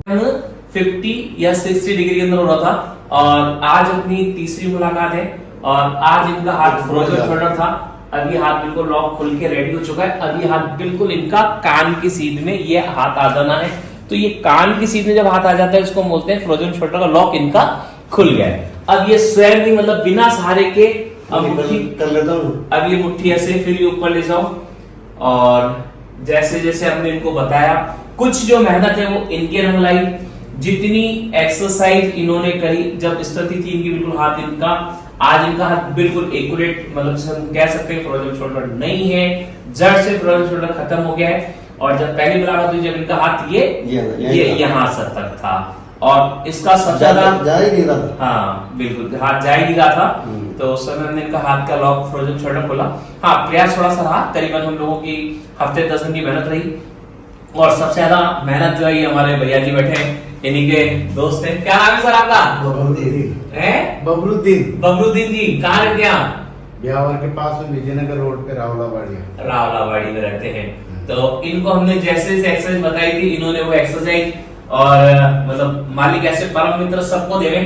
50 या 60 डिग्री के अंदर हो रहा था और आज अपनी तीसरी मुलाकात है और आज इनका हाथ फ्रोजन शोल्डर था। अभी हाथ बिल्कुल लॉक खुल के रेडी हो चुका है। अभी हाथ बिल्कुल इनका कान की सीध में ये हाथ आ जाना है। तो ये कान की सीध में जब हाथ आ जाता है इसको बोलते हैं फ्रोजन शोल्डर का लॉक इनका खुल गया है। अब ये स्वयं भी मतलब बिना सहारे के अब मुट्ठी कर लेता हूँ। अब ये मुट्ठी ऐसे फिर ऊपर ले जाओ और जैसे जैसे हमने इनको बताया कुछ जो मेहनत है वो इनके रंग लाई। जितनी एक्सरसाइज इन्होंने करी जब स्थिति थी इनकी बिल्कुल हाथ इनका आज इनका हाथ बिल्कुल एक्यूरेट मतलब हम कह सकते हैं फ्रोजन शोल्डर नहीं है, जड़ से फ्रोजन शोल्डर खत्म हो गया है। और जब पहली मुलाकात हुई जब इनका हाथ ये यहाँ तक था और इसका सबसे ज्यादा जा ही नहीं रहा था। हाँ बिल्कुल हाथ जा ही नहीं रहा था। तो उस समय हमने इनका हाथ का लॉक फ्रोजन शोल्डर खोला। हाँ प्रयास थोड़ा सा रहा, करीबन हम लोगों की हफ्ते 10 दिन की मेहनत रही और सबसे ज्यादा मेहनत जो है ये हमारे भैया जी बैठे हैं, इन्हीं के दोस्त हैं। क्या नाम है सर आपका? बबरूद्दीन जी। कहाँ रहते हैं आप? ब्यावर के पास में विजयनगर रोड पे रावलावाड़ी में रहते हैं। तो इनको हमने जैसे जैसे एक्सरसाइज बताई थी इन्होंने वो एक्सरसाइज और मतलब मालिक ऐसे परम मित्र सबको देवे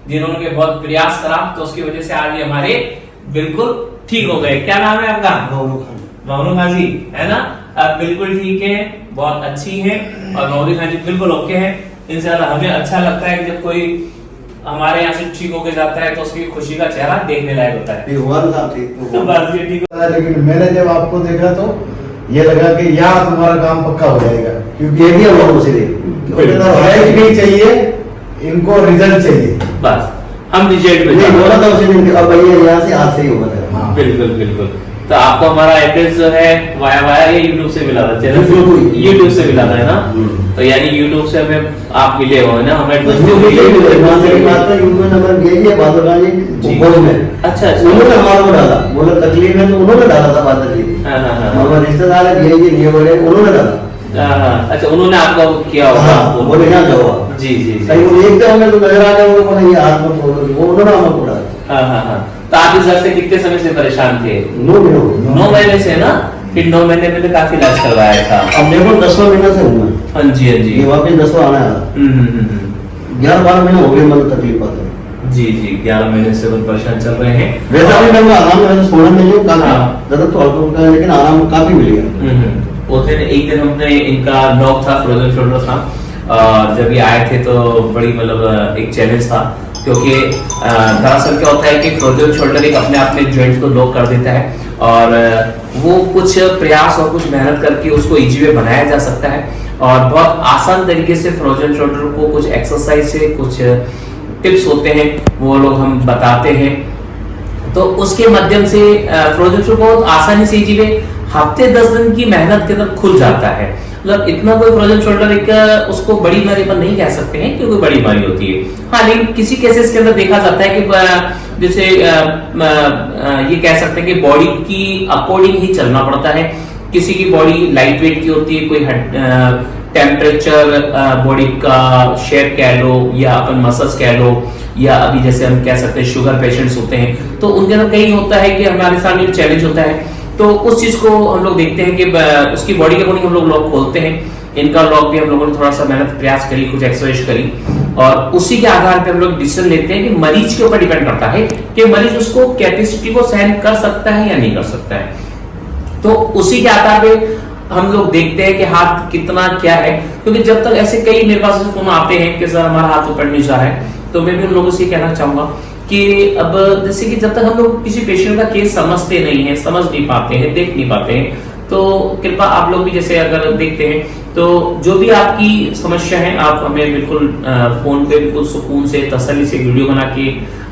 जिन्होंने बहुत प्रयास करा तो उसकी वजह से आज ये हमारे बिल्कुल ठीक हो गए। क्या नाम है आपका? ममनू खान जी है ना? अब बिल्कुल ठीक है, बहुत अच्छी है और ममनू खान जी बिल्कुल ओके है। इनसे ज्यादा हमें अच्छा लगता है कि जब कोई हमारे यहाँ से ठीक होके जाता है तो उसकी खुशी का चेहरा देखने लायक होता है। लेकिन मैंने जब आपको देखा तो ये लगा कि यहाँ तुम्हारा काम पक्का हो जाएगा, क्योंकि ये भी हम लोगों से नहीं चाहिए, इनको रिजल्ट चाहिए। बस हम रिजल्ट में बोला था उसी दिन अब भैया यहाँ से आज से ही होगा। बिल्कुल बिल्कुल। तो आपको हमारा एड्रेस जो है वाया ये यूट्यूब से मिला था, चैनल यूट्यूब से मिला था है ना? तो यानी यूट्यूब से हमें आप मिले हो ना? हमें अच्छा उन्होंने हमारे को डाला, बोला तकलीफ है तो उन्होंने डाला था बात रिश्तेदार है उन्होंने डाला। अच्छा उन्होंने आपका किया होगा? बोले यहाँ जाओ जी जी देखते होंगे तो नजर आ गया वो उन्होंने हमको डाला। हाँ। तो आप इस घर से कितने समय से परेशान थे? 9 महीने से ना? फिर 9 महीने में तो काफी इलाज करवाया था। अब मेरे को 10वां महीना से हुआ। हाँ जी ये वापस 10वां आना है। 11-12 महीने हो गए मतलब तकलीफ आते हैं। जी 11 महीने से बहुत परेशान चल रहे हैं। वैसा भी मैं आराम में सोना नहीं हूँ ज्यादा तो हल्का है लेकिन आराम काफी मिल गया। उस दिन एक दिन हमने इनका लॉक था फ्रोजन शोल्डर था और जब ये आए थे तो बड़ी मतलब एक चैलेंज था क्योंकि दरअसल क्या होता है कि फ्रोजन शोल्डर एक अपने आप में जॉइंट को लॉक कर देता है और वो कुछ प्रयास और कुछ मेहनत करके उसको इजी वे बनाया जा सकता है और बहुत आसान तरीके से फ्रोजन शोल्डर को कुछ एक्सरसाइज से कुछ टिप्स होते हैं वो लोग हम बताते हैं। तो उसके माध्यम से फ्रोजन शोल्डर बहुत आसानी से इजी वे हफ्ते 10 दिन की मेहनत के अंदर खुल जाता है। मतलब इतना कोई फ्रोजन शोल्डर एक उसको बड़ी बीमारी पर नहीं कह सकते हैं क्योंकि बड़ी बीमारी होती है। हाँ लेकिन किसी केसेस के अंदर देखा जाता है कि जैसे ये कह सकते हैं कि बॉडी की अकॉर्डिंग ही चलना पड़ता है। किसी की बॉडी लाइट वेट की होती है, कोई टेम्परेचर बॉडी का शेप कह लो या अपन मसल्स कह लो या अभी जैसे हम कह सकते हैं शुगर पेशेंट्स होते हैं तो उनके अंदर कई होता है कि हमारे सामने चैलेंज होता है तो उस चीज को हम लोग देखते हैं कि उसकी बॉडी के अकॉर्डिंग हम लोग लॉक खोलते हैं। इनका लॉक भी हम लोगों ने थोड़ा सा मेहनत प्रयास करी, कुछ एक्सरसाइज करी और उसी के आधार पे हम लोग डिसीजन लेते हैं कि मरीज के ऊपर डिपेंड करता है कि मरीज उसको कैपेसिटी को सहन कर सकता है या नहीं कर सकता है। तो उसी के आधार पे हम लोग देखते हैं कि हाथ कितना क्या है, क्योंकि जब तक ऐसे कई मेरे पास फोन आते हैं कि सर हमारा हाथ ऊपर नहीं जा रहा है तो मैं भी उन लोगों से कहना चाहूंगा कि अब जैसे कि जब तक हम लोग किसी पेशेंट का केस समझते नहीं है, समझ नहीं पाते हैं, देख नहीं पाते हैं तो कृपया आप लोग भी जैसे अगर देखते हैं तो जो भी आपकी समस्या है आप हमें बिल्कुल फोन पे बिल्कुल सुकून से तसल्ली से वीडियो बना के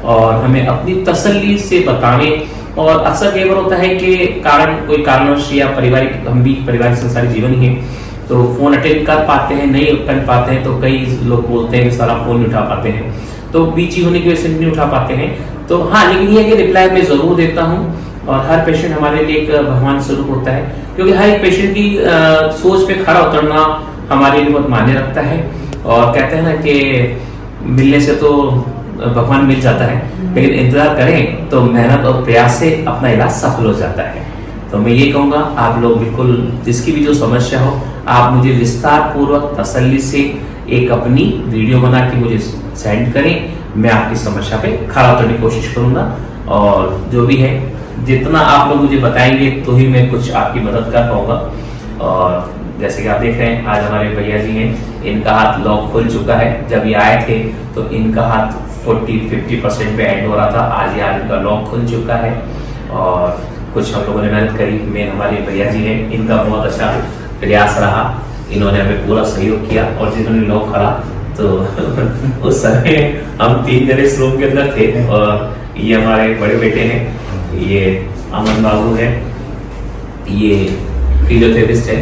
और हमें अपनी तसल्ली से बतावें। और अक्सर कई बार होता है कि कोई कारणवश या पारिवारिक हम भी पारिवारिक संसारिक जीवन ही है तो फोन अटेंड कर पाते हैं नहीं कर पाते हैं तो कई लोग बोलते हैं कि सारा फोन नहीं उठा पाते हैं तो बिजी होने की वजह से नहीं उठा पाते हैं। तो हाँ लेकिन ये कि रिप्लाई मैं जरूर देता हूँ और हर पेशेंट हमारे लिए एक भगवान स्वरूप होता है क्योंकि हर एक पेशेंट की सोच पे खड़ा उतरना हमारे लिए बहुत मायने रखता है। और कहते हैं ना कि मिलने से तो भगवान मिल जाता है लेकिन इंतजार करें तो मेहनत और प्रयास से अपना इलाज सफल हो जाता है। तो मैं ये कहूँगा आप लोग बिल्कुल जिसकी भी जो समस्या हो आप मुझे विस्तार पूर्वक तसल्ली से एक अपनी वीडियो बना के मुझे सेंड करें, मैं आपकी समस्या पे खरा उतरने की कोशिश करूंगा। और जो भी है, जितना आप लोग मुझे बताएंगे तो ही मैं कुछ आपकी मदद कर पाऊंगा। और जैसे कि आप देख रहे हैं, आज हमारे भैया जी हैं, इनका हाथ लॉक खुल चुका है। जब ये आए थे तो इनका हाथ 40-50% पे एंड हो रहा था, आज ये इनका लॉक खुल चुका है। और कुछ हम लोगों ने मेहनत करी, मेन हमारे भैया जी हैं, इनका बहुत अच्छा प्रयास रहा, इन्होंने हमें पूरा सहयोग किया। और जिन्होंने लॉक खड़ा तो उस समय हम 3 जने इस रूम के अंदर थे। और ये हमारे बड़े बेटे हैं, ये अमन बाबू है, ये फिजियोथेरेपिस्ट है,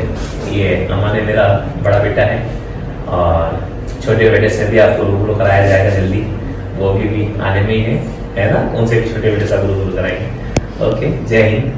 ये हमारे मेरा बड़ा बेटा है। और छोटे बेटे से भी आपको रूबरू कराया जाएगा जल्दी, वो भी आने में ही है ना, उनसे भी छोटे बेटे से रूबरू कराएंगे। ओके, जय हिंद।